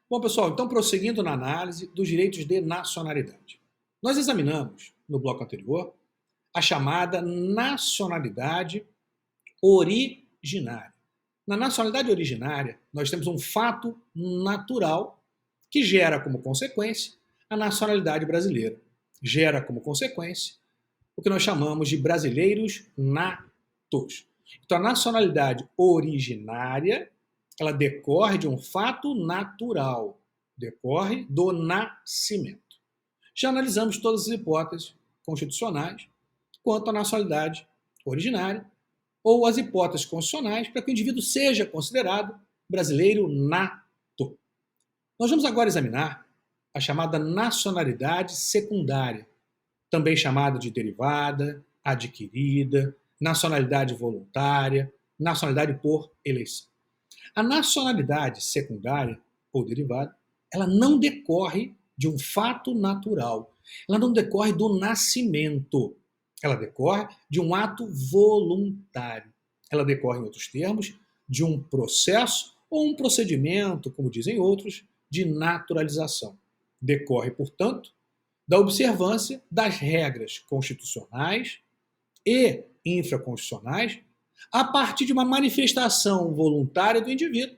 Bom, pessoal, então prosseguindo na análise dos direitos de nacionalidade. Nós examinamos, no bloco anterior, a chamada nacionalidade originária. Na nacionalidade originária, nós temos um fato natural que gera como consequência a nacionalidade brasileira. Gera como consequência o que nós chamamos de brasileiros natos. Então, a nacionalidade originária, ela decorre de um fato natural, decorre do nascimento. Já analisamos todas as hipóteses constitucionais quanto à nacionalidade originária ou as hipóteses constitucionais para que o indivíduo seja considerado brasileiro nato. Nós vamos agora examinar a chamada nacionalidade secundária, também chamada de derivada, adquirida, nacionalidade voluntária, nacionalidade por eleição. A nacionalidade secundária ou derivada, ela não decorre de um fato natural, ela não decorre do nascimento, ela decorre de um ato voluntário. Ela decorre, em outros termos, de um processo ou um procedimento, como dizem outros, de naturalização. Decorre, portanto, da observância das regras constitucionais e infraconstitucionais a partir de uma manifestação voluntária do indivíduo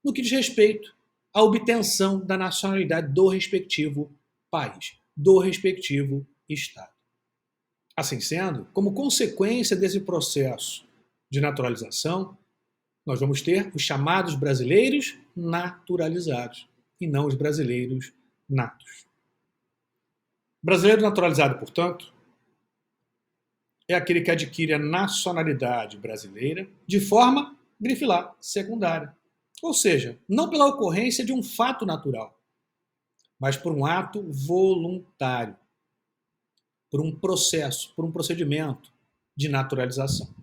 no que diz respeito à obtenção da nacionalidade do respectivo país, do respectivo Estado. Assim sendo, como consequência desse processo de naturalização, nós vamos ter os chamados brasileiros naturalizados e não os brasileiros natos. Brasileiro naturalizado, portanto, é aquele que adquire a nacionalidade brasileira de forma, grife lá, secundária. Ou seja, não pela ocorrência de um fato natural, mas por um ato voluntário, por um processo, por um procedimento de naturalização.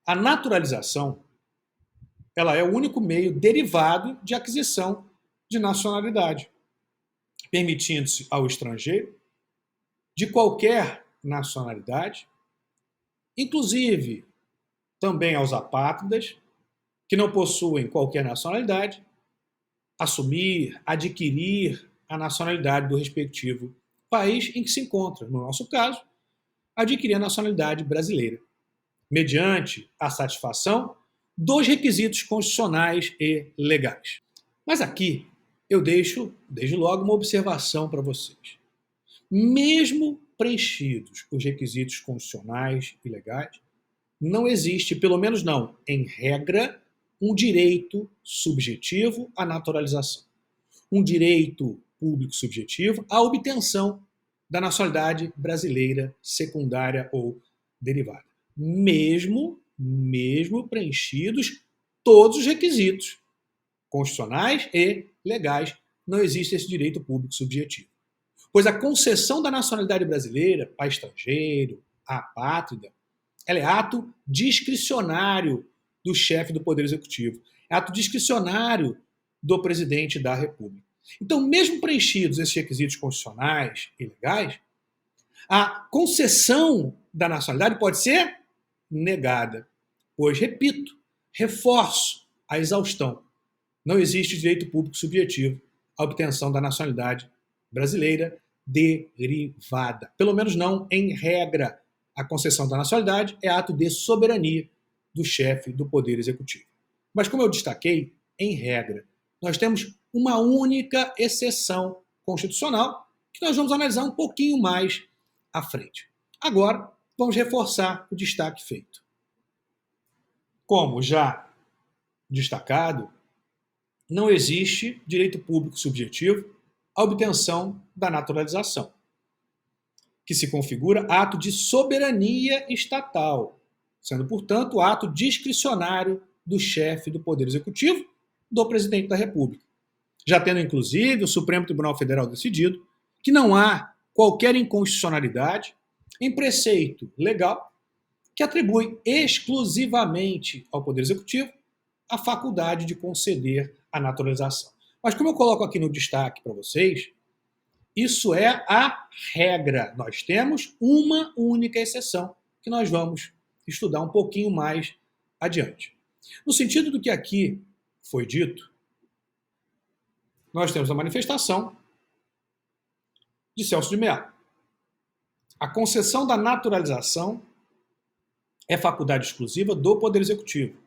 A naturalização, ela é o único meio derivado de aquisição de nacionalidade, permitindo-se ao estrangeiro, de qualquer nacionalidade, inclusive também aos apátridas, que não possuem qualquer nacionalidade, assumir, adquirir a nacionalidade do respectivo país em que se encontra, no nosso caso, adquirir a nacionalidade brasileira, mediante a satisfação dos requisitos constitucionais e legais. Mas aqui eu deixo, desde logo, uma observação para vocês. Mesmo preenchidos os requisitos constitucionais e legais, não existe, pelo menos não em regra, um direito subjetivo à naturalização. Um direito público subjetivo à obtenção da nacionalidade brasileira secundária ou derivada. Mesmo preenchidos todos os requisitos constitucionais e legais, não existe esse direito público subjetivo. Pois a concessão da nacionalidade brasileira a estrangeiro, a apátrida, ela é ato discricionário do chefe do Poder Executivo, é ato discricionário do presidente da República. Então, mesmo preenchidos esses requisitos constitucionais e legais, a concessão da nacionalidade pode ser negada. Pois, repito, reforço a exaustão. Não existe direito público subjetivo à obtenção da nacionalidade brasileira derivada. Pelo menos não em regra. A concessão da nacionalidade é ato de soberania do chefe do Poder Executivo. Mas, como eu destaquei, em regra, nós temos uma única exceção constitucional que nós vamos analisar um pouquinho mais à frente. Agora, vamos reforçar o destaque feito. Como já destacado, não existe direito público subjetivo à obtenção da naturalização, que se configura ato de soberania estatal, sendo, portanto, ato discricionário do chefe do Poder Executivo, do presidente da República. Já tendo, inclusive, o Supremo Tribunal Federal decidido que não há qualquer inconstitucionalidade em preceito legal que atribui exclusivamente ao Poder Executivo a faculdade de conceder a naturalização. Mas como eu coloco aqui no destaque para vocês, isso é a regra. Nós temos uma única exceção que nós vamos estudar um pouquinho mais adiante. No sentido do que aqui foi dito, nós temos a manifestação de Celso de Mello. A concessão da naturalização é faculdade exclusiva do Poder Executivo.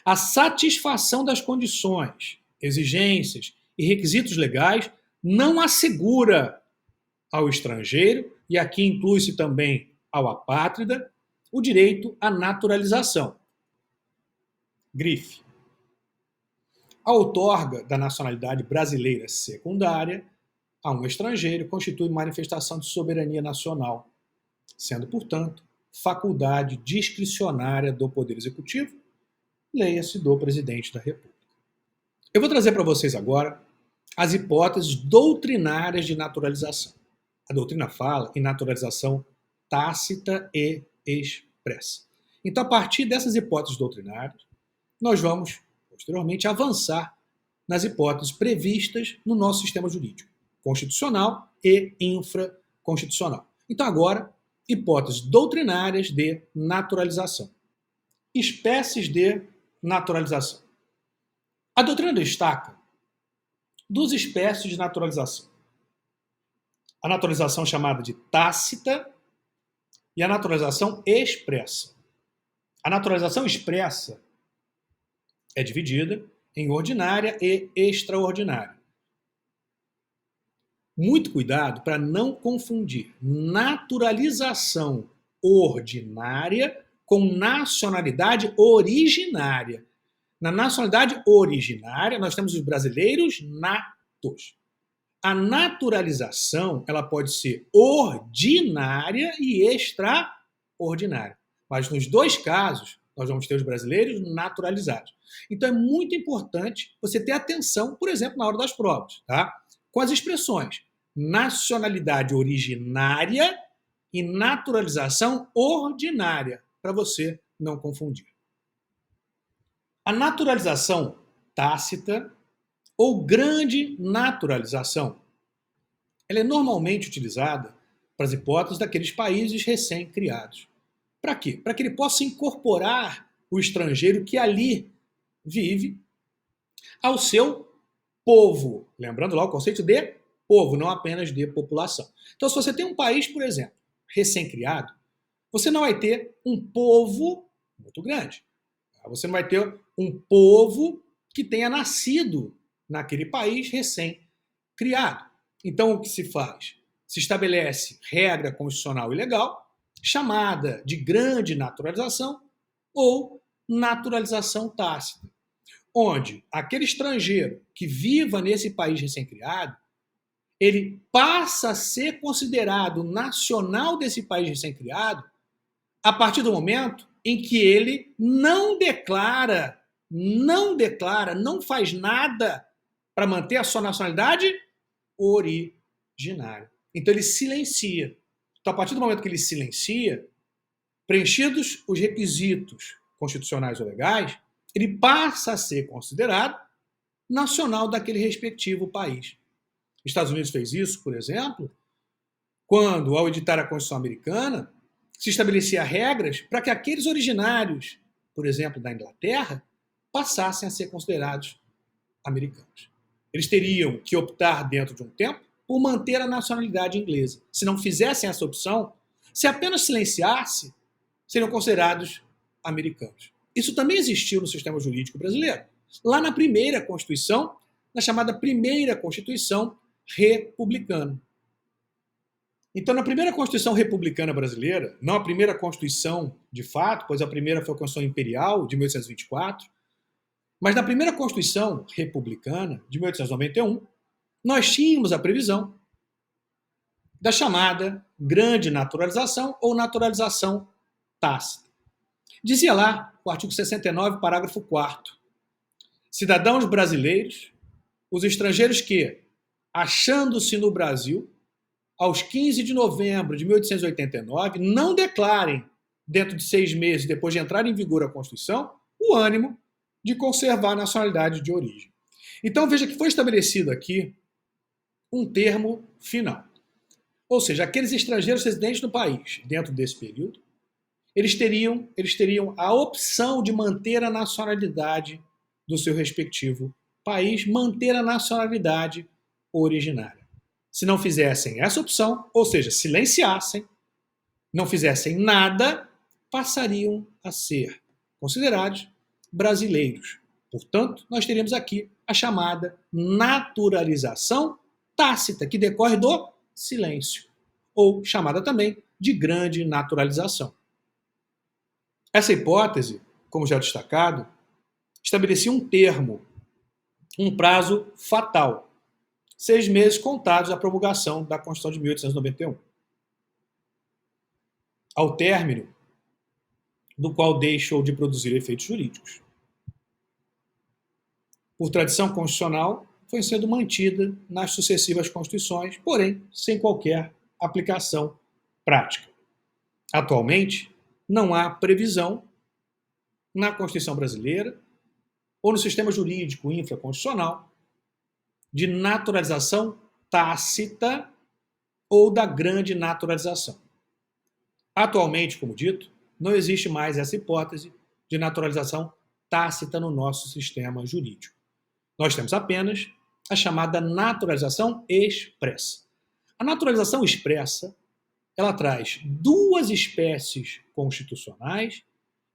A satisfação das condições, exigências e requisitos legais não assegura ao estrangeiro, e aqui inclui-se também ao apátrida, o direito à naturalização. Grife. A outorga da nacionalidade brasileira secundária a um estrangeiro constitui manifestação de soberania nacional, sendo, portanto, faculdade discricionária do Poder Executivo, leia-se do Presidente da República. Eu vou trazer para vocês agora as hipóteses doutrinárias de naturalização. A doutrina fala em naturalização tácita e expressa. Então, a partir dessas hipóteses doutrinárias, nós vamos, posteriormente, avançar nas hipóteses previstas no nosso sistema jurídico, constitucional e infraconstitucional. Então, agora, hipóteses doutrinárias de naturalização. Espécies de naturalização. A doutrina destaca duas espécies de naturalização. A naturalização chamada de tácita e a naturalização expressa. A naturalização expressa é dividida em ordinária e extraordinária. Muito cuidado para não confundir naturalização ordinária com nacionalidade originária. Na nacionalidade originária, nós temos os brasileiros natos. A naturalização, ela pode ser ordinária e extraordinária. Mas nos dois casos, nós vamos ter os brasileiros naturalizados. Então é muito importante você ter atenção, por exemplo, na hora das provas, tá? Com as expressões nacionalidade originária e naturalização ordinária, para você não confundir. A naturalização tácita ou grande naturalização, ela é normalmente utilizada para as hipóteses daqueles países recém-criados. Para quê? Para que ele possa incorporar o estrangeiro que ali vive ao seu povo. Lembrando lá o conceito de povo, não apenas de população. Então, se você tem um país, por exemplo, recém-criado, você não vai ter um povo muito grande. Você não vai ter um povo que tenha nascido naquele país recém-criado. Então, o que se faz? Se estabelece regra constitucional e legal, chamada de grande naturalização ou naturalização tácita, onde aquele estrangeiro que viva nesse país recém-criado, ele passa a ser considerado nacional desse país recém-criado a partir do momento em que ele não faz nada para manter a sua nacionalidade originária. Então ele silencia. Então, a partir do momento que ele silencia, preenchidos os requisitos constitucionais ou legais, ele passa a ser considerado nacional daquele respectivo país. Os Estados Unidos fez isso, por exemplo, quando, ao editar a Constituição Americana, se estabelecia regras para que aqueles originários, por exemplo, da Inglaterra, passassem a ser considerados americanos. Eles teriam que optar, dentro de um tempo, por manter a nacionalidade inglesa. Se não fizessem essa opção, se apenas silenciasse, seriam considerados americanos. Isso também existiu no sistema jurídico brasileiro. Lá na primeira Constituição, na chamada Primeira Constituição Republicana. Então, na primeira Constituição Republicana brasileira, não a primeira Constituição de fato, pois a primeira foi a Constituição Imperial, de 1824, mas na primeira Constituição Republicana, de 1891, nós tínhamos a previsão da chamada grande naturalização ou naturalização tácita. Dizia lá, o artigo 69, parágrafo 4º, cidadãos brasileiros, os estrangeiros que, achando-se no Brasil, aos 15 de novembro de 1889, não declarem, dentro de 6 meses depois de entrar em vigor a Constituição, o ânimo de conservar a nacionalidade de origem. Então, veja que foi estabelecido aqui um termo final. Ou seja, aqueles estrangeiros residentes no país, dentro desse período, eles teriam a opção de manter a nacionalidade do seu respectivo país manter a nacionalidade originária. Se não fizessem essa opção, ou seja, silenciassem, não fizessem nada, passariam a ser considerados brasileiros. Portanto, nós teríamos aqui a chamada naturalização tácita, que decorre do silêncio, ou chamada também de grande naturalização. Essa hipótese, como já destacado, estabelecia um termo, um prazo fatal, 6 meses contados da promulgação da Constituição de 1891, ao término do qual deixou de produzir efeitos jurídicos. Por tradição constitucional, foi sendo mantida nas sucessivas constituições, porém sem qualquer aplicação prática. Atualmente, não há previsão na Constituição brasileira ou no sistema jurídico infraconstitucional de naturalização tácita ou da grande naturalização. Atualmente, como dito, não existe mais essa hipótese de naturalização tácita no nosso sistema jurídico. Nós temos apenas a chamada naturalização expressa. A naturalização expressa, ela traz 2 espécies constitucionais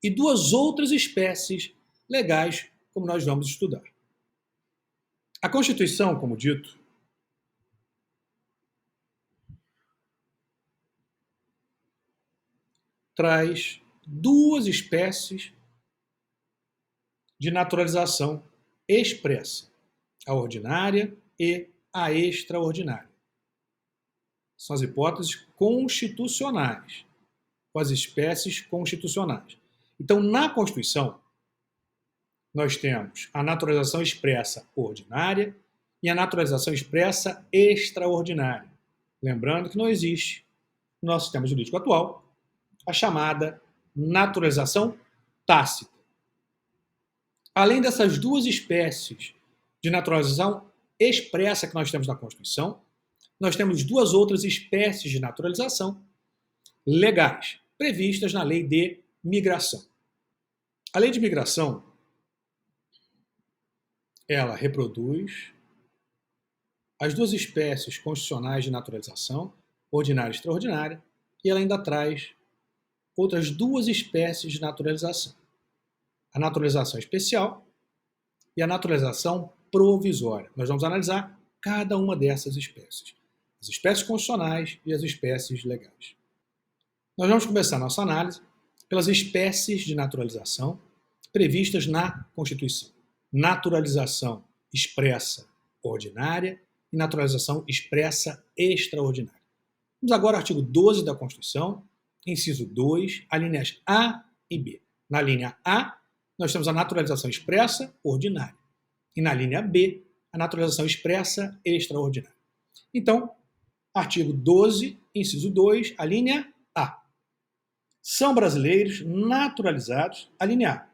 e 2 outras espécies legais, como nós vamos estudar. A Constituição, como dito, traz 2 espécies de naturalização expressa, a ordinária e a extraordinária. São as hipóteses constitucionais, com as espécies constitucionais. Então, na Constituição, nós temos a naturalização expressa ordinária e a naturalização expressa extraordinária. Lembrando que não existe, no nosso sistema jurídico atual, a chamada naturalização tácita. Além dessas 2 espécies de naturalização expressa que nós temos na Constituição, nós temos 2 outras espécies de naturalização legais, previstas na Lei de Migração. A Lei de Migração, ela reproduz as 2 espécies constitucionais de naturalização, ordinária e extraordinária, e ela ainda traz outras 2 espécies de naturalização. A naturalização especial e a naturalização provisória. Nós vamos analisar cada uma dessas espécies. As espécies constitucionais e as espécies legais. Nós vamos começar nossa análise pelas espécies de naturalização previstas na Constituição. Naturalização expressa ordinária e naturalização expressa extraordinária. Vamos agora ao artigo 12 da Constituição, inciso 2, alíneas A e B. Na linha A, nós temos a naturalização expressa ordinária. E na linha B, a naturalização expressa extraordinária. Então, artigo 12, inciso 2, a linha A. São brasileiros naturalizados, a linha A,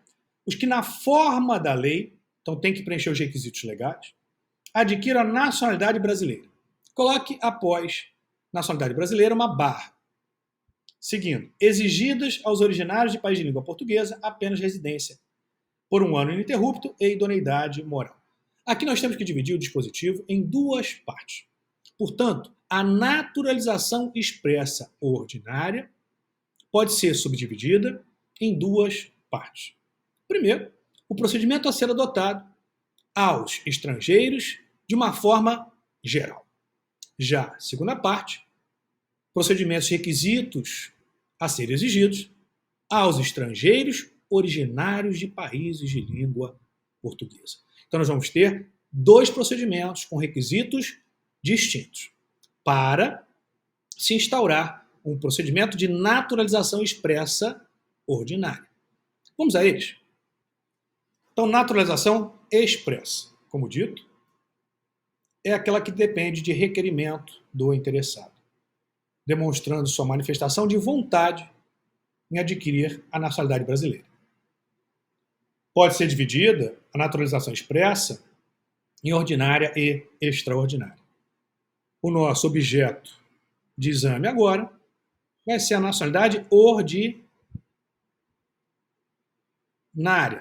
os que na forma da lei, então tem que preencher os requisitos legais, adquiram a nacionalidade brasileira. Coloque após nacionalidade brasileira uma barra. Seguindo, exigidas aos originários de país de língua portuguesa apenas residência por 1 ano ininterrupto e idoneidade moral. Aqui nós temos que dividir o dispositivo em 2 partes. Portanto, a naturalização expressa ordinária pode ser subdividida em 2 partes. Primeiro, o procedimento a ser adotado aos estrangeiros de uma forma geral. Já, segunda parte, procedimentos e requisitos a serem exigidos aos estrangeiros originários de países de língua portuguesa. Então, nós vamos ter 2 procedimentos com requisitos distintos para se instaurar um procedimento de naturalização expressa ordinária. Vamos a eles? Então, naturalização expressa, como dito, é aquela que depende de requerimento do interessado, demonstrando sua manifestação de vontade em adquirir a nacionalidade brasileira. Pode ser dividida a naturalização expressa em ordinária e extraordinária. O nosso objeto de exame agora vai ser a nacionalidade ordinária,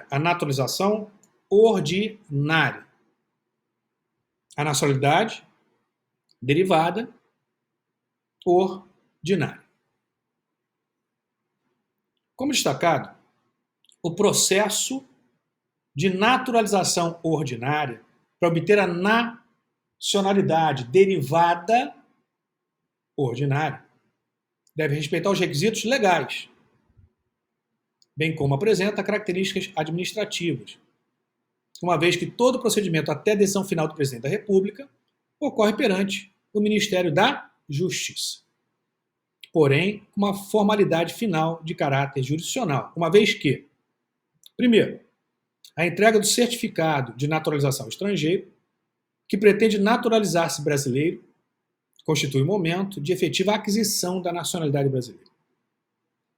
a naturalização ordinária. a nacionalidade derivada ordinária. Como destacado, o processo de naturalização ordinária para obter a nacionalidade derivada ordinária deve respeitar os requisitos legais, bem como apresenta características administrativas, uma vez que todo procedimento até a decisão final do Presidente da República ocorre perante o Ministério da Justiça. Porém, com uma formalidade final de caráter jurisdicional, uma vez que, primeiro, a entrega do certificado de naturalização estrangeiro, que pretende naturalizar-se brasileiro, constitui o momento de efetiva aquisição da nacionalidade brasileira.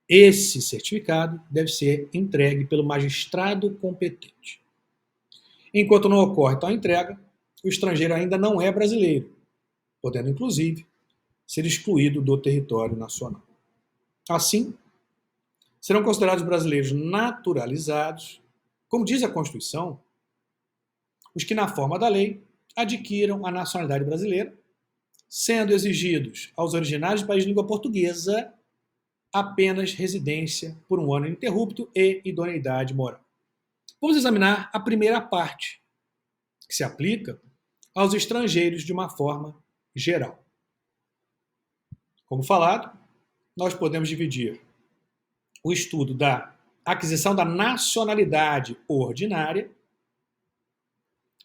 Esse certificado deve ser entregue pelo magistrado competente. Enquanto não ocorre tal entrega, o estrangeiro ainda não é brasileiro, podendo, inclusive, ser excluído do território nacional. Assim, serão considerados brasileiros naturalizados, como diz a Constituição, os que, na forma da lei, adquiram a nacionalidade brasileira, sendo exigidos aos originários de país de língua portuguesa apenas residência por um ano ininterrupto e idoneidade moral. Vamos examinar a primeira parte, que se aplica aos estrangeiros de uma forma geral. Como falado, nós podemos dividir o estudo da aquisição da nacionalidade ordinária,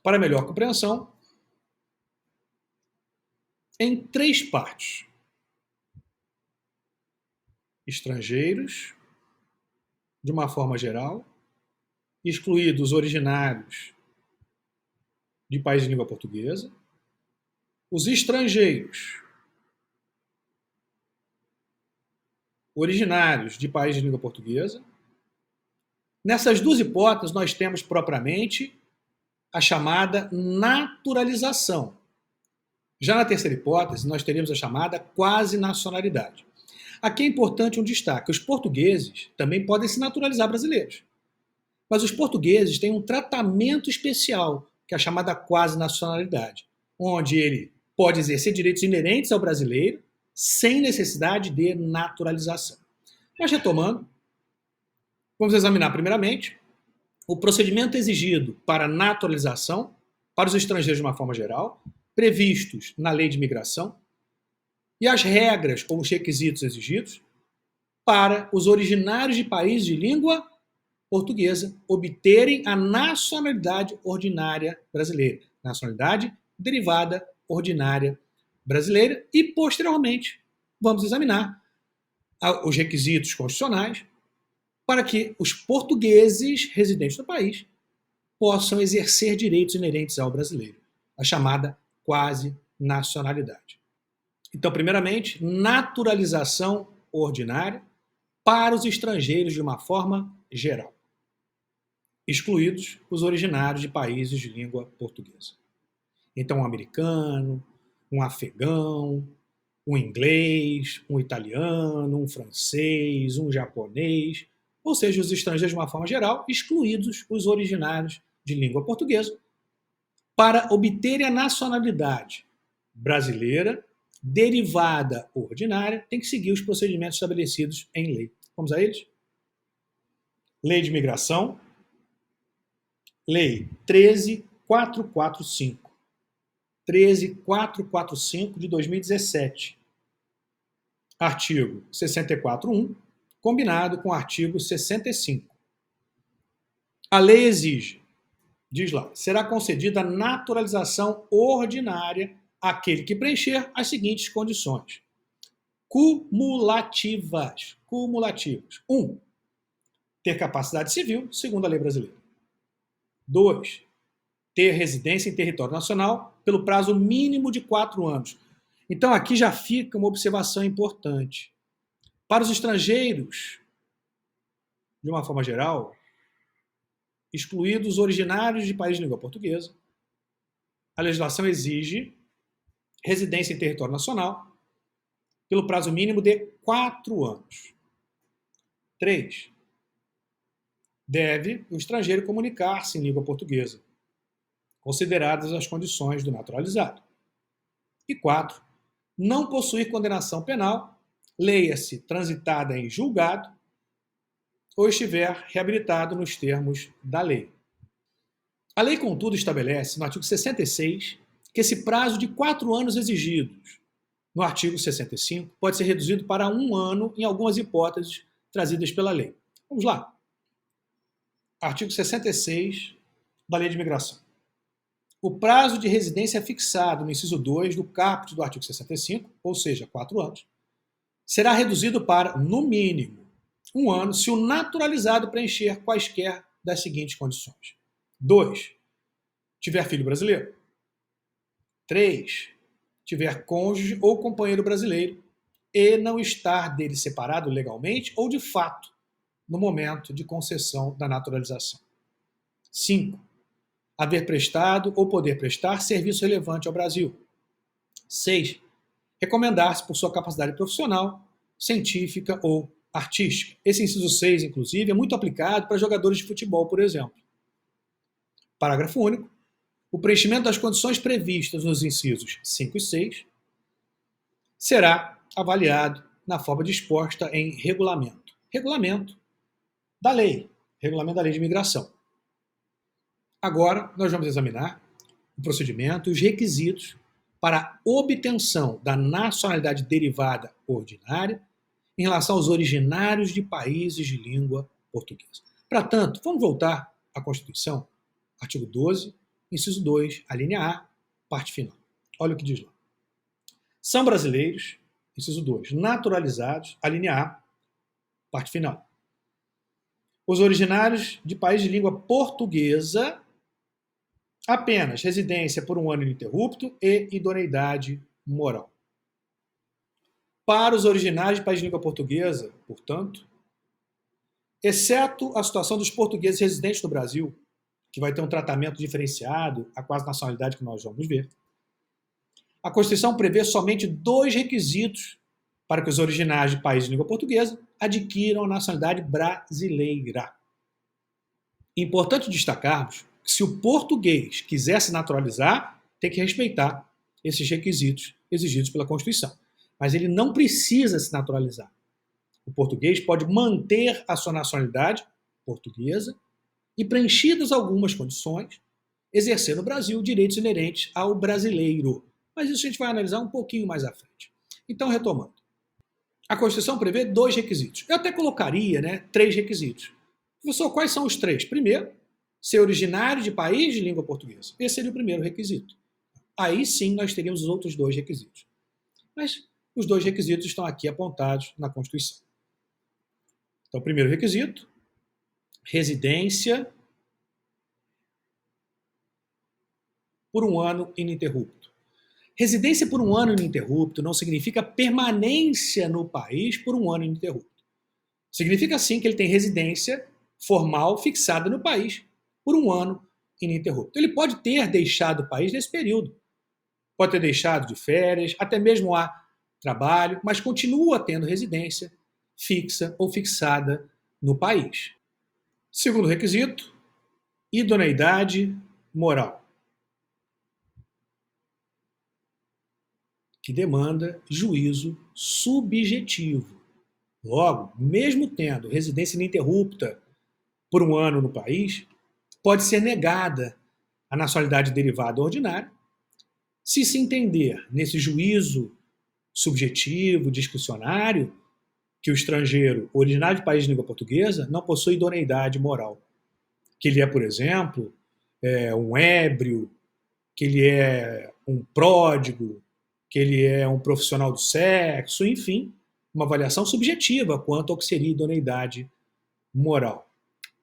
para melhor compreensão, em três partes: estrangeiros, de uma forma geral, excluídos originários de país de língua portuguesa, os estrangeiros originários de país de língua portuguesa. Nessas duas hipóteses, nós temos propriamente a chamada naturalização. Já na terceira hipótese, nós teríamos a chamada quasi-nacionalidade. Aqui é importante um destaque: os portugueses também podem se naturalizar brasileiros. Mas os portugueses têm um tratamento especial, que é a chamada quasi-nacionalidade, onde ele pode exercer direitos inerentes ao brasileiro sem necessidade de naturalização. Mas retomando, vamos examinar primeiramente o procedimento exigido para naturalização para os estrangeiros de uma forma geral, previstos na Lei de Imigração, e as regras ou os requisitos exigidos para os originários de países de língua portuguesa obterem a nacionalidade ordinária brasileira, nacionalidade derivada ordinária brasileira, e, posteriormente, vamos examinar os requisitos constitucionais para que os portugueses residentes no país possam exercer direitos inerentes ao brasileiro, a chamada quasi-nacionalidade. Então, primeiramente, naturalização ordinária para os estrangeiros de uma forma geral, excluídos os originários de países de língua portuguesa. Então, um americano, um afegão, um inglês, um italiano, um francês, um japonês, ou seja, os estrangeiros de uma forma geral, excluídos os originários de língua portuguesa, para obterem a nacionalidade brasileira derivada ordinária, tem que seguir os procedimentos estabelecidos em lei. Vamos a eles? Lei de Imigração, Lei 13.445. 13.445 de 2017. Artigo 64.1, combinado com o artigo 65. A lei exige, diz lá, será concedida naturalização ordinária àquele que preencher as seguintes condições. Cumulativas. 1. Ter capacidade civil, segundo a lei brasileira. 2. Ter residência em território nacional pelo prazo mínimo de 4 anos. Então, aqui já fica uma observação importante. Para os estrangeiros, de uma forma geral, excluídos originários de país de língua portuguesa, a legislação exige residência em território nacional pelo prazo mínimo de 4 anos. 3. Deve o estrangeiro comunicar-se em língua portuguesa. consideradas as condições do naturalizado. E 4. Não possuir condenação penal, leia-se transitada em julgado, ou estiver reabilitado nos termos da lei. A lei, contudo, estabelece, no artigo 66, que esse prazo de 4 anos exigidos no artigo 65 pode ser reduzido para 1 ano em algumas hipóteses trazidas pela lei. Vamos lá. Artigo 66 da Lei de Imigração. O prazo de residência é fixado no inciso 2 do caput do artigo 65, ou seja, 4 anos, será reduzido para, no mínimo, 1 ano se o naturalizado preencher quaisquer das seguintes condições. 2. Tiver filho brasileiro. 3. Tiver cônjuge ou companheiro brasileiro e não estar dele separado legalmente ou de fato no momento de concessão da naturalização. 5. Haver prestado ou poder prestar serviço relevante ao Brasil. 6. Recomendar-se por sua capacidade profissional, científica ou artística. Esse inciso 6, inclusive, é muito aplicado para jogadores de futebol, por exemplo. Parágrafo único. O preenchimento das condições previstas nos incisos 5 e 6 será avaliado na forma disposta em regulamento. Regulamento da lei. Regulamento da Lei de Imigração. Agora, nós vamos examinar o procedimento e os requisitos para a obtenção da nacionalidade derivada ordinária em relação aos originários de países de língua portuguesa. Para tanto, vamos voltar à Constituição, artigo 12, inciso 2, a linha A, parte final. Olha o que diz lá. São brasileiros, inciso 2, naturalizados, a linha A, parte final. Os originários de país de língua portuguesa, apenas residência por 1 ano ininterrupto e idoneidade moral. Para os originários de país de língua portuguesa, portanto, exceto a situação dos portugueses residentes no Brasil, que vai ter um tratamento diferenciado à quase nacionalidade que nós vamos ver, a Constituição prevê somente 2 requisitos para que os originários de países de língua portuguesa adquiram a nacionalidade brasileira. Importante destacarmos que se o português quiser se naturalizar, tem que respeitar esses requisitos exigidos pela Constituição. Mas ele não precisa se naturalizar. O português pode manter a sua nacionalidade portuguesa e, preenchidas algumas condições, exercer no Brasil direitos inerentes ao brasileiro. Mas isso a gente vai analisar um pouquinho mais à frente. Então, retomando. A Constituição prevê 2 requisitos. Eu até colocaria 3 requisitos. Professor, quais são os 3? Primeiro, ser originário de país de língua portuguesa. Esse seria o primeiro requisito. Aí sim nós teríamos os outros 2 requisitos. Mas os 2 requisitos estão aqui apontados na Constituição. Então, o primeiro requisito, residência por 1 ano ininterrupto. Residência por 1 ano ininterrupto não significa permanência no país por 1 ano ininterrupto. Significa sim que ele tem residência formal fixada no país por 1 ano ininterrupto. Ele pode ter deixado o país nesse período. Pode ter deixado de férias, até mesmo a trabalho, mas continua tendo residência fixa ou fixada no país. Segundo requisito, idoneidade moral, que demanda juízo subjetivo. Logo, mesmo tendo residência ininterrupta por 1 ano no país, pode ser negada a nacionalidade derivada ordinária se se entender nesse juízo subjetivo, discricionário, que o estrangeiro originário de país de língua portuguesa não possui idoneidade moral. Que ele é, por exemplo, um ébrio, que ele é um pródigo, que ele é um profissional do sexo, enfim, uma avaliação subjetiva quanto ao que seria idoneidade moral.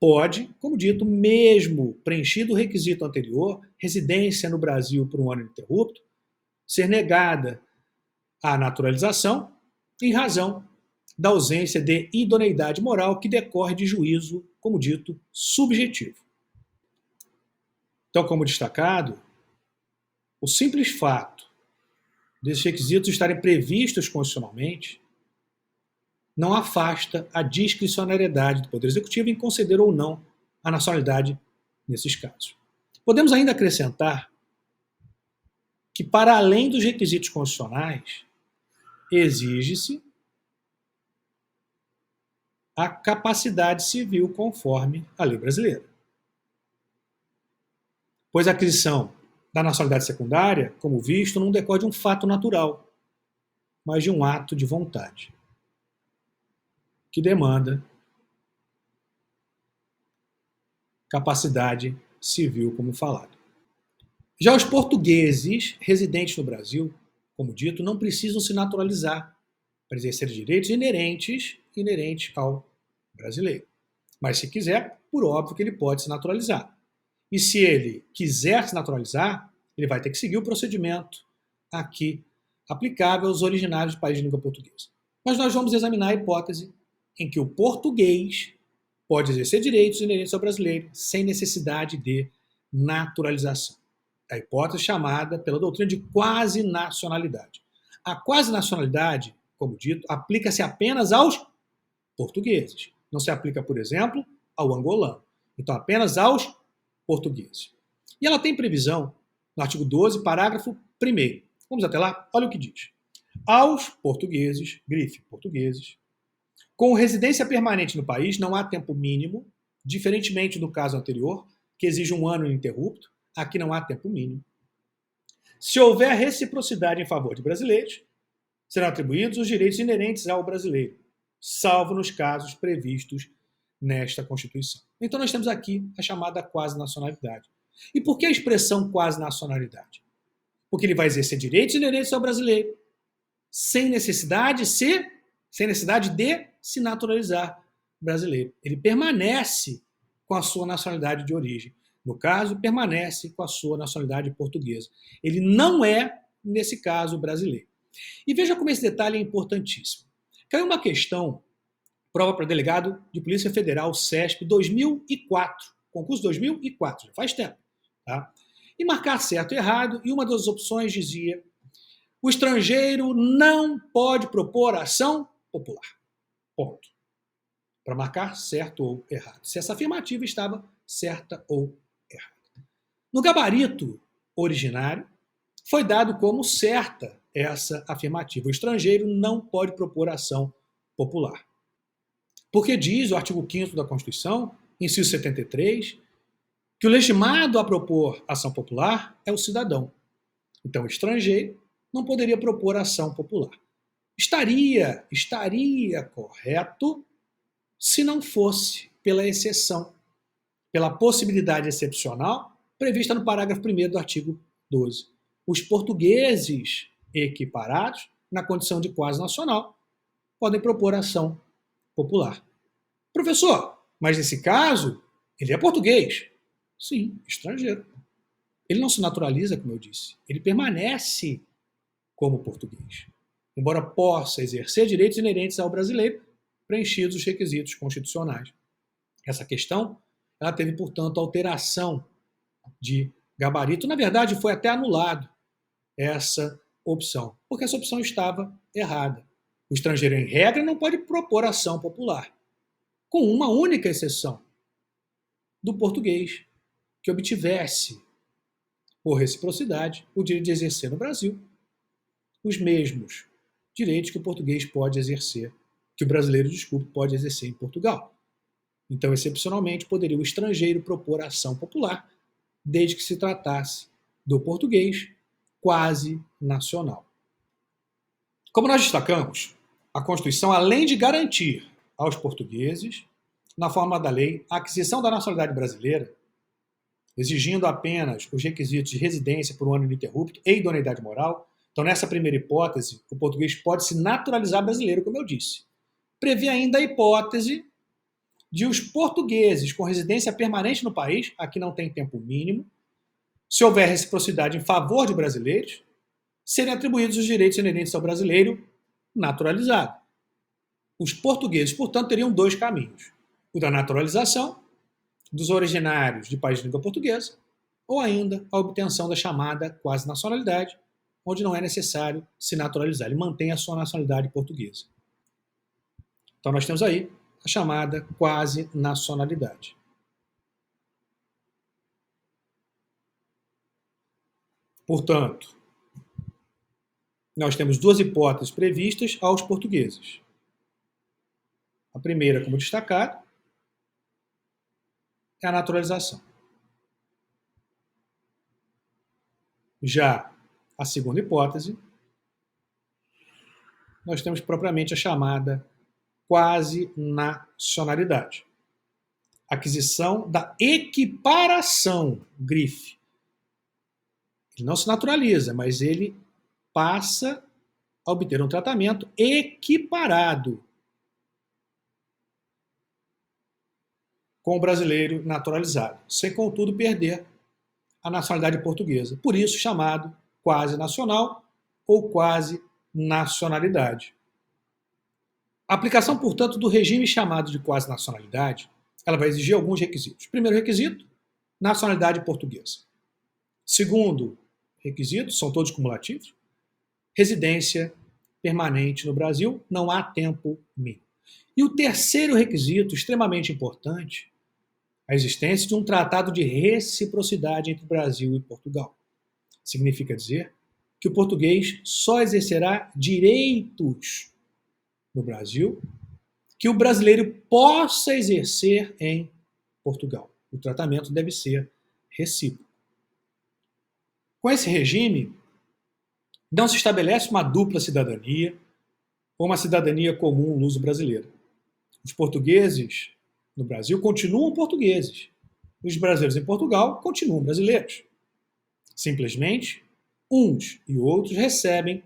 Pode, como dito, mesmo preenchido o requisito anterior, residência no Brasil por 1 ano ininterrupto, ser negada a naturalização em razão da ausência de idoneidade moral que decorre de juízo, como dito, subjetivo. Então, como destacado, o simples fato desses requisitos estarem previstos constitucionalmente não afasta a discricionariedade do Poder Executivo em conceder ou não a nacionalidade nesses casos. Podemos ainda acrescentar que, para além dos requisitos constitucionais, exige-se a capacidade civil conforme a lei brasileira. Pois a aquisição da nacionalidade secundária, como visto, não decorre de um fato natural, mas de um ato de vontade, que demanda capacidade civil, como falado. Já os portugueses residentes no Brasil, como dito, não precisam se naturalizar para exercer direitos inerentes ao brasileiro. Mas se quiser, por óbvio que ele pode se naturalizar. E se ele quiser se naturalizar, ele vai ter que seguir o procedimento aqui aplicável aos originários do país de língua portuguesa. Mas nós vamos examinar a hipótese em que o português pode exercer direitos inerentes ao brasileiro sem necessidade de naturalização. A hipótese chamada pela doutrina de quase nacionalidade. A quase nacionalidade, como dito, aplica-se apenas aos portugueses. Não se aplica, por exemplo, ao angolano. Então, apenas aos portugueses. E ela tem previsão no artigo 12, parágrafo 1º. Vamos até lá? Olha o que diz. Aos portugueses, grife portugueses, com residência permanente no país, não há tempo mínimo, diferentemente do caso anterior, que exige um ano ininterrupto, aqui não há tempo mínimo. Se houver reciprocidade em favor de brasileiros, serão atribuídos os direitos inerentes ao brasileiro, salvo nos casos previstos nesta Constituição. Então nós temos aqui a chamada quasi-nacionalidade. E por que a expressão quasi-nacionalidade? Porque ele vai exercer direitos inerentes ao brasileiro, sem necessidade de se naturalizar brasileiro. Ele permanece com a sua nacionalidade de origem. No caso, permanece com a sua nacionalidade portuguesa. Ele não é, nesse caso, brasileiro. E veja como esse detalhe é importantíssimo. Caiu uma questão, prova para delegado de Polícia Federal, CESP, 2004. Concurso 2004, já faz tempo. Tá? E marcar certo e errado, e uma das opções dizia: o estrangeiro não pode propor ação popular. Ponto. Para marcar certo ou errado. Se essa afirmativa estava certa ou errada. No gabarito originário, foi dado como certa essa afirmativa. O estrangeiro não pode propor ação popular. Porque diz o artigo 5º da Constituição, inciso 73, que o legitimado a propor ação popular é o cidadão. Então, o estrangeiro não poderia propor ação popular. Estaria correto se não fosse pela exceção, pela possibilidade excepcional prevista no parágrafo 1º do artigo 12. Os portugueses equiparados, na condição de quase nacional, podem propor ação popular. Professor, mas nesse caso, ele é português. Sim, estrangeiro. Ele não se naturaliza, como eu disse. Ele permanece como português, embora possa exercer direitos inerentes ao brasileiro, preenchidos os requisitos constitucionais. Essa questão, ela teve, portanto, alteração de gabarito. Na verdade, foi até anulado essa opção, porque essa opção estava errada. O estrangeiro, em regra, não pode propor ação popular, com uma única exceção, do português, que obtivesse, por reciprocidade, o direito de exercer no Brasil os mesmos direitos que o português pode exercer, que o brasileiro, pode exercer em Portugal. Então, excepcionalmente, poderia o estrangeiro propor ação popular, desde que se tratasse do português quase nacional. Como nós destacamos, a Constituição, além de garantir aos portugueses, na forma da lei, a aquisição da nacionalidade brasileira, exigindo apenas os requisitos de residência por um ano ininterrupto e idoneidade moral. Então, nessa primeira hipótese, o português pode se naturalizar brasileiro, como eu disse. Prevê ainda a hipótese de os portugueses com residência permanente no país, aqui não tem tempo mínimo, se houver reciprocidade em favor de brasileiros, serem atribuídos os direitos inerentes ao brasileiro naturalizado. Os portugueses, portanto, teriam dois caminhos: o da naturalização dos originários de país de língua portuguesa, ou ainda a obtenção da chamada quase nacionalidade, onde não é necessário se naturalizar, ele mantém a sua nacionalidade portuguesa. Então nós temos aí a chamada quase nacionalidade. Portanto, nós temos duas hipóteses previstas aos portugueses. A primeira, como destacado, é a naturalização. Já a segunda hipótese, nós temos propriamente a chamada quase nacionalidade. Aquisição da equiparação, grife. Ele não se naturaliza, mas ele passa a obter um tratamento equiparado com o brasileiro naturalizado, sem, contudo, perder a nacionalidade portuguesa. Por isso, chamado quase nacional ou quase nacionalidade. A aplicação, portanto, do regime chamado de quase nacionalidade, ela vai exigir alguns requisitos. Primeiro requisito, nacionalidade portuguesa. Segundo requisito, são todos cumulativos, residência permanente no Brasil, não há tempo mínimo. E o terceiro requisito, extremamente importante, a existência de um tratado de reciprocidade entre Brasil e Portugal. Significa dizer que o português só exercerá direitos no Brasil que o brasileiro possa exercer em Portugal. O tratamento deve ser recíproco. Com esse regime, não se estabelece uma dupla cidadania ou uma cidadania comum luso-brasileira. Os portugueses no Brasil continuam portugueses. Os brasileiros em Portugal continuam brasileiros. Simplesmente, uns e outros recebem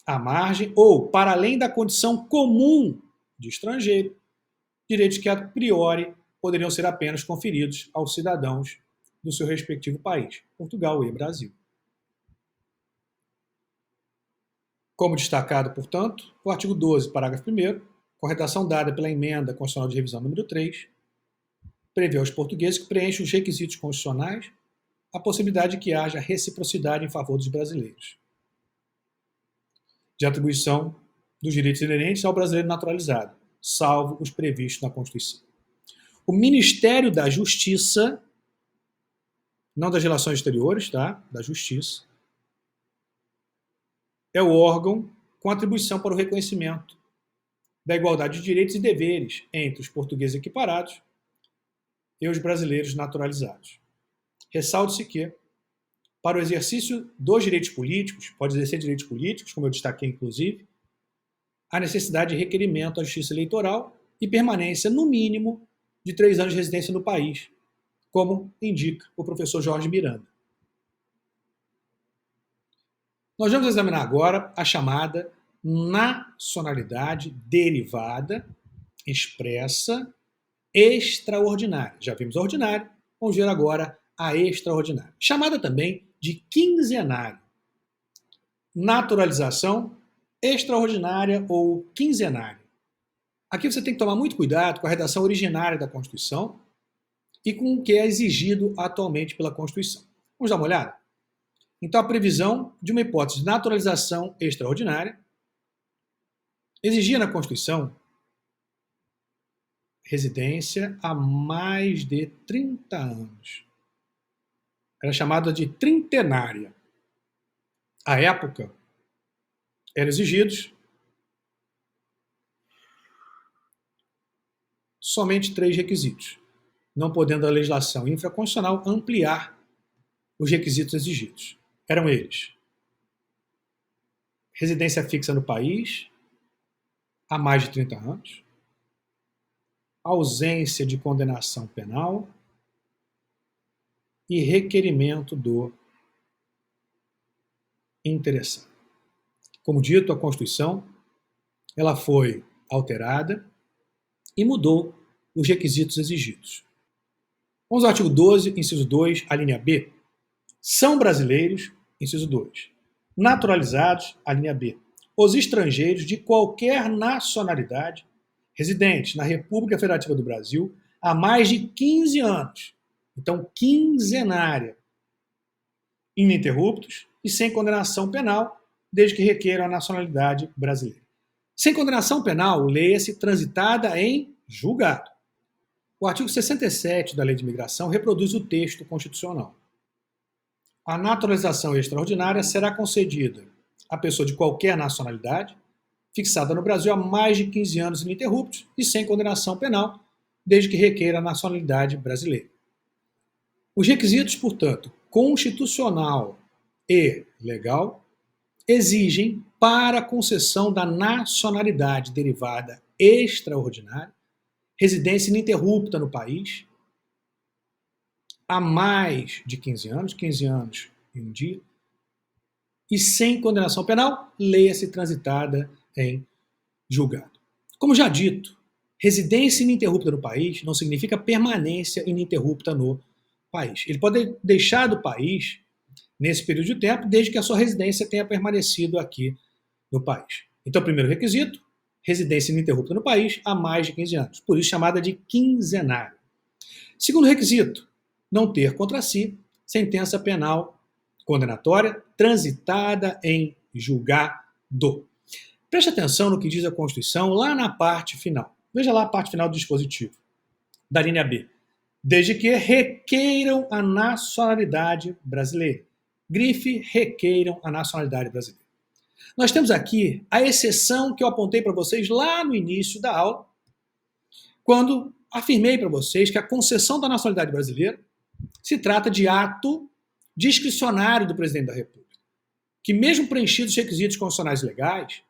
à margem ou para além da condição comum de estrangeiro, direitos que a priori poderiam ser apenas conferidos aos cidadãos do seu respectivo país, Portugal e Brasil. Como destacado, portanto, o artigo 12, parágrafo 1º, com redação dada pela Emenda Constitucional de Revisão número 3, prevê aos portugueses que preenchem os requisitos constitucionais a possibilidade de que haja reciprocidade em favor dos brasileiros, de atribuição dos direitos inerentes ao brasileiro naturalizado, salvo os previstos na Constituição. O Ministério da Justiça, não das Relações Exteriores, tá? Da Justiça, é o órgão com atribuição para o reconhecimento da igualdade de direitos e deveres entre os portugueses equiparados e os brasileiros naturalizados. Ressalte-se que, para o exercício dos direitos políticos, pode exercer direitos políticos, como eu destaquei inclusive, há necessidade de requerimento à Justiça Eleitoral e permanência, no mínimo, de 3 anos de residência no país, como indica o professor Jorge Miranda. Nós vamos examinar agora a chamada nacionalidade derivada, expressa, extraordinária. Já vimos a ordinária, vamos ver agora a extraordinária. Chamada também de quinzenária. Naturalização extraordinária ou quinzenária. Aqui você tem que tomar muito cuidado com a redação originária da Constituição e com o que é exigido atualmente pela Constituição. Vamos dar uma olhada? Então, a previsão de uma hipótese de naturalização extraordinária exigia na Constituição residência há mais de 30 anos. Era chamada de trintenária. À época, eram exigidos somente 3 requisitos, não podendo a legislação infraconstitucional ampliar os requisitos exigidos. Eram eles: residência fixa no país há mais de 30 anos, ausência de condenação penal e requerimento do interessado. Como dito, a Constituição ela foi alterada e mudou os requisitos exigidos. Vamos ao artigo 12, inciso 2, a linha B. São brasileiros, inciso 2, naturalizados, a linha B, os estrangeiros de qualquer nacionalidade residentes na República Federativa do Brasil há mais de 15 anos, então quinzenária, ininterruptos e sem condenação penal, desde que requeram a nacionalidade brasileira. Sem condenação penal, leia-se transitada em julgado. O artigo 67 da Lei de Imigração reproduz o texto constitucional. A naturalização extraordinária será concedida a pessoa de qualquer nacionalidade, fixada no Brasil há mais de 15 anos ininterruptos e sem condenação penal, desde que requeira a nacionalidade brasileira. Os requisitos, portanto, constitucional e legal, exigem, para a concessão da nacionalidade derivada extraordinária, residência ininterrupta no país há mais de 15 anos e um dia, e sem condenação penal, leia-se transitada em julgado. Como já dito, residência ininterrupta no país não significa permanência ininterrupta no país. Ele pode deixar do país nesse período de tempo, desde que a sua residência tenha permanecido aqui no país. Então, primeiro requisito, residência ininterrupta no país há mais de 15 anos, por isso chamada de quinzenária. Segundo requisito, não ter contra si sentença penal condenatória transitada em julgado. Preste atenção no que diz a Constituição lá na parte final. Veja lá a parte final do dispositivo, da linha B. Desde que requeiram a nacionalidade brasileira. Grife, requeiram a nacionalidade brasileira. Nós temos aqui a exceção que eu apontei para vocês lá no início da aula, quando afirmei para vocês que a concessão da nacionalidade brasileira se trata de ato discricionário do presidente da República, que mesmo preenchidos os requisitos constitucionais e legais,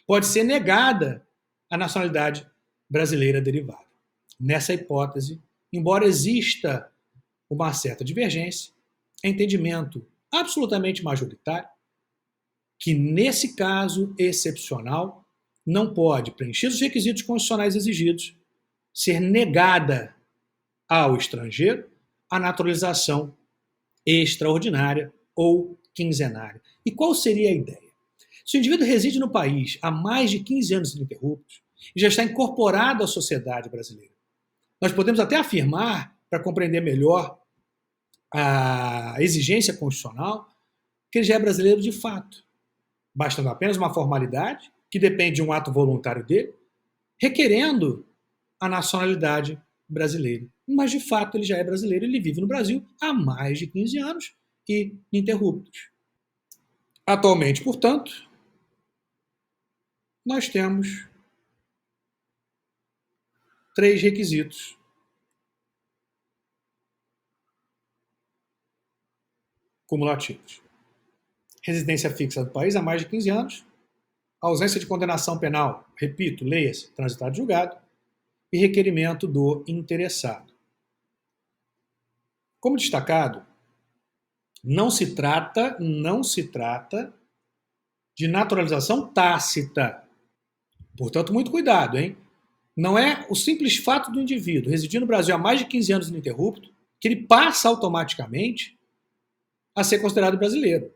pode ser negada a nacionalidade brasileira derivada. Nessa hipótese, embora exista uma certa divergência, é entendimento absolutamente majoritário que, nesse caso excepcional, não pode, preenchidos os requisitos constitucionais exigidos, ser negada ao estrangeiro a naturalização extraordinária ou quinzenária. E qual seria a ideia? Se o indivíduo reside no país há mais de 15 anos ininterruptos e já está incorporado à sociedade brasileira, nós podemos até afirmar, para compreender melhor a exigência constitucional, que ele já é brasileiro de fato, bastando apenas uma formalidade, que depende de um ato voluntário dele, requerendo a nacionalidade brasileira. Mas, de fato, ele já é brasileiro, ele vive no Brasil há mais de 15 anos e ininterruptos. Atualmente, portanto, nós temos 3 requisitos cumulativos. Residência fixa do país há mais de 15 anos, ausência de condenação penal, repito, leia-se, transitado julgado, e requerimento do interessado. Como destacado, não se trata de naturalização tácita. Portanto, muito cuidado, hein? Não é o simples fato do indivíduo residir no Brasil há mais de 15 anos ininterrupto que ele passa automaticamente a ser considerado brasileiro.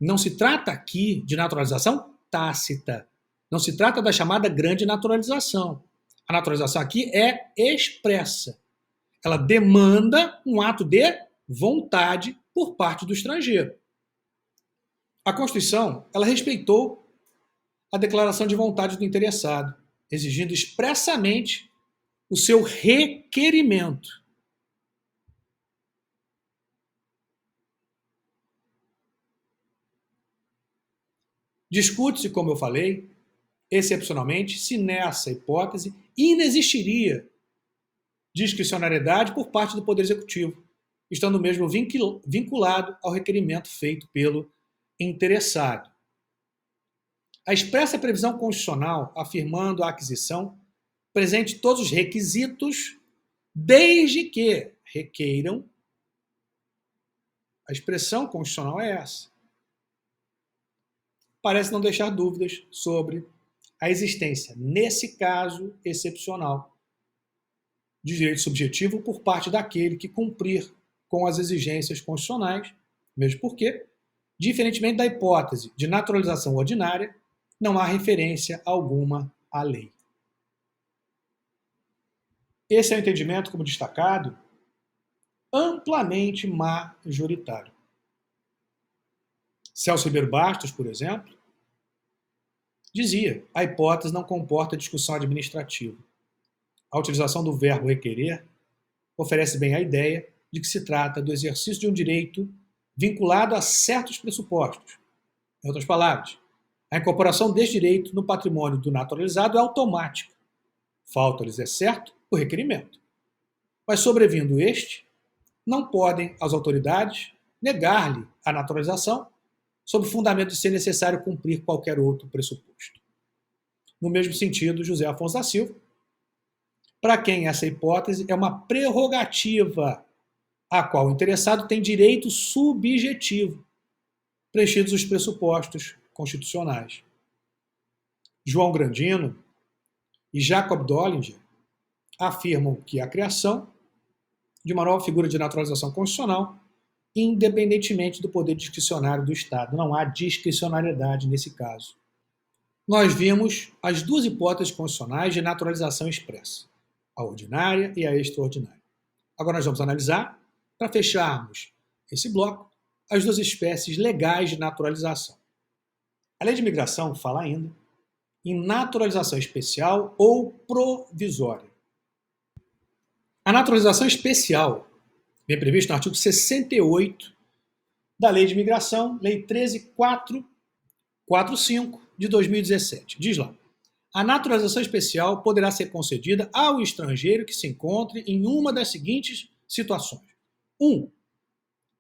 Não se trata aqui de naturalização tácita. Não se trata da chamada grande naturalização. A naturalização aqui é expressa. Ela demanda um ato de vontade por parte do estrangeiro. A Constituição, ela respeitou a declaração de vontade do interessado, exigindo expressamente o seu requerimento. Discute-se, como eu falei, excepcionalmente, se nessa hipótese inexistiria discricionariedade por parte do Poder Executivo, estando mesmo vinculado ao requerimento feito pelo interessado. A expressa previsão constitucional afirmando a aquisição presente todos os requisitos, desde que requeiram. A expressão constitucional é essa. Parece não deixar dúvidas sobre a existência, nesse caso excepcional, de direito subjetivo por parte daquele que cumprir com as exigências constitucionais, mesmo porque, diferentemente da hipótese de naturalização ordinária, não há referência alguma à lei. Esse é o entendimento, como destacado, amplamente majoritário. Celso Ribeiro Bastos, por exemplo, dizia: a hipótese não comporta discussão administrativa. A utilização do verbo requerer oferece bem a ideia de que se trata do exercício de um direito vinculado a certos pressupostos. Em outras palavras, a incorporação deste direito no patrimônio do naturalizado é automática. Falta-lhes, é certo, o requerimento. Mas sobrevindo este, não podem as autoridades negar-lhe a naturalização sob o fundamento de ser necessário cumprir qualquer outro pressuposto. No mesmo sentido, José Afonso da Silva, para quem essa hipótese é uma prerrogativa a qual o interessado tem direito subjetivo, preenchidos os pressupostos constitucionais. João Grandino e Jacob Dollinger afirmam que a criação de uma nova figura de naturalização constitucional, independentemente do poder discricionário do Estado. Não há discricionariedade nesse caso. Nós vimos as duas hipóteses constitucionais de naturalização expressa, a ordinária e a extraordinária. Agora nós vamos analisar, para fecharmos esse bloco, as duas espécies legais de naturalização. A Lei de Imigração fala ainda em naturalização especial ou provisória. A naturalização especial vem prevista no artigo 68 da Lei de Imigração, Lei 13.445 de 2017. Diz lá: a naturalização especial poderá ser concedida ao estrangeiro que se encontre em uma das seguintes situações. 1.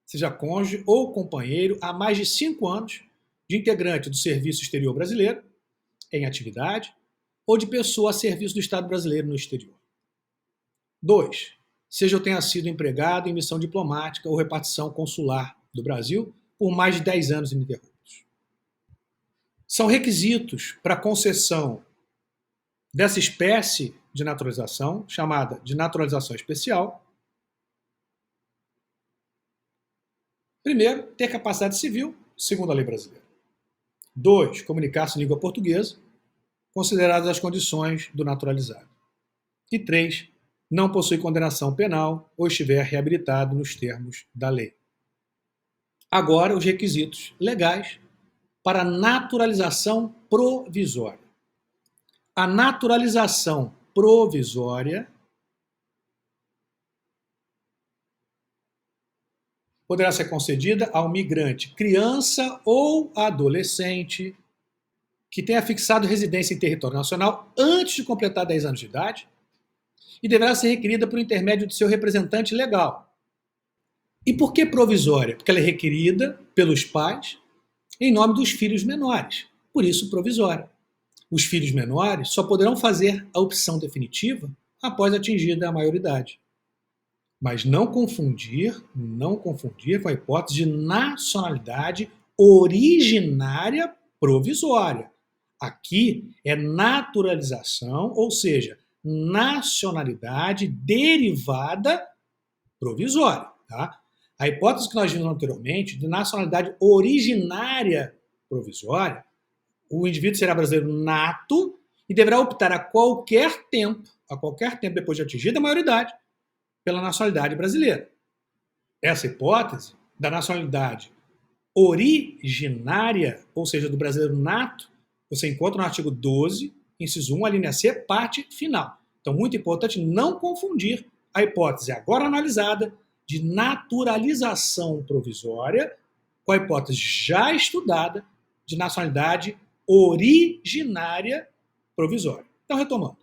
Seja cônjuge ou companheiro há mais de 5 anos de integrante do Serviço Exterior Brasileiro em atividade ou de pessoa a serviço do Estado brasileiro no exterior. 2. Seja ou tenha sido empregado em missão diplomática ou repartição consular do Brasil por mais de 10 anos ininterruptos. São requisitos para a concessão dessa espécie de naturalização, chamada de naturalização especial. Primeiro, ter capacidade civil, segundo a lei brasileira. 2. Comunicar-se em língua portuguesa, consideradas as condições do naturalizado. E 3. Não possui condenação penal ou estiver reabilitado nos termos da lei. Agora, os requisitos legais para naturalização provisória. A naturalização provisória poderá ser concedida ao migrante criança ou adolescente que tenha fixado residência em território nacional antes de completar 10 anos de idade e deverá ser requerida por intermédio de seu representante legal. E por que provisória? Porque ela é requerida pelos pais em nome dos filhos menores. Por isso, provisória. Os filhos menores só poderão fazer a opção definitiva após atingida a maioridade. Mas não confundir com a hipótese de nacionalidade originária provisória. Aqui é naturalização, ou seja, nacionalidade derivada provisória. Tá? A hipótese que nós vimos anteriormente de nacionalidade originária provisória, o indivíduo será brasileiro nato e deverá optar a qualquer tempo depois de atingida a maioridade, pela nacionalidade brasileira. Essa hipótese da nacionalidade originária, ou seja, do brasileiro nato, você encontra no artigo 12, inciso 1, a linha C, parte final. Então, muito importante não confundir a hipótese agora analisada de naturalização provisória com a hipótese já estudada de nacionalidade originária provisória. Então, retomando.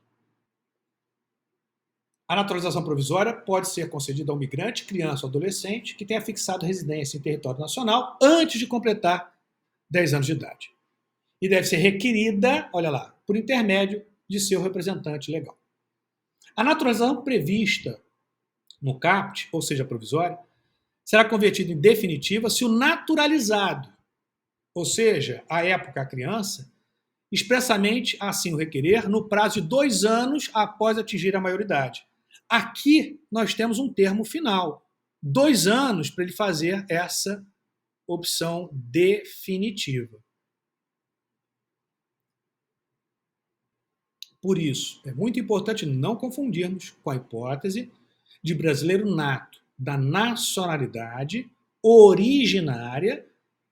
A naturalização provisória pode ser concedida ao migrante, criança ou adolescente que tenha fixado residência em território nacional antes de completar 10 anos de idade. E deve ser requerida, olha lá, por intermédio de seu representante legal. A naturalização prevista no CAPT, ou seja, provisória, será convertida em definitiva se o naturalizado, ou seja, à época a criança, expressamente assim o requerer no prazo de 2 anos após atingir a maioridade. Aqui nós temos um termo final, 2 anos para ele fazer essa opção definitiva. Por isso, é muito importante não confundirmos com a hipótese de brasileiro nato da nacionalidade originária,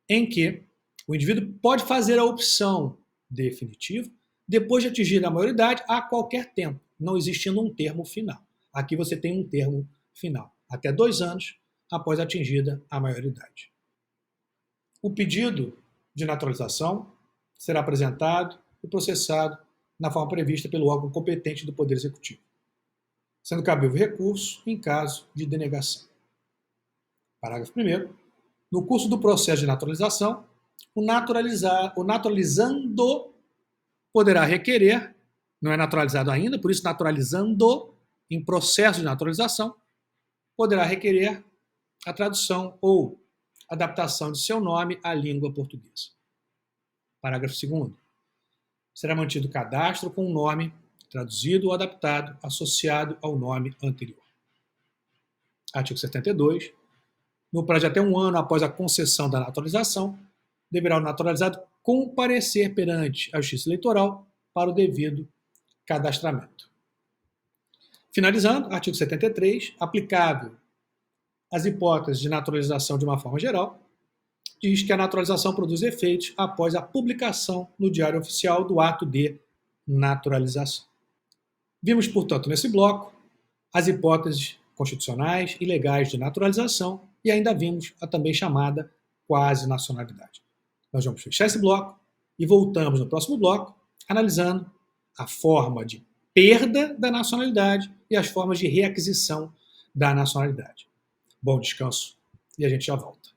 em que o indivíduo pode fazer a opção definitiva depois de atingir a maioridade a qualquer tempo, não existindo um termo final. Aqui você tem um termo final, até 2 anos após atingida a maioridade. O pedido de naturalização será apresentado e processado na forma prevista pelo órgão competente do Poder Executivo, sendo cabível recurso em caso de denegação. Parágrafo 1º. No curso do processo de naturalização, o naturalizando poderá requerer, não é naturalizado ainda, por isso naturalizando, em processo de naturalização, poderá requerer a tradução ou adaptação de seu nome à língua portuguesa. Parágrafo 2º. Será mantido cadastro com o nome traduzido ou adaptado, associado ao nome anterior. Artigo 72. No prazo de até 1 ano após a concessão da naturalização, deverá o naturalizado comparecer perante a Justiça Eleitoral para o devido cadastramento. Finalizando, artigo 73, aplicável às hipóteses de naturalização de uma forma geral, diz que a naturalização produz efeitos após a publicação no Diário Oficial do ato de naturalização. Vimos, portanto, nesse bloco, as hipóteses constitucionais e legais de naturalização e ainda vimos a também chamada quasi-nacionalidade. Nós vamos fechar esse bloco e voltamos no próximo bloco analisando a forma de perda da nacionalidade e as formas de reaquisição da nacionalidade. Bom descanso e a gente já volta.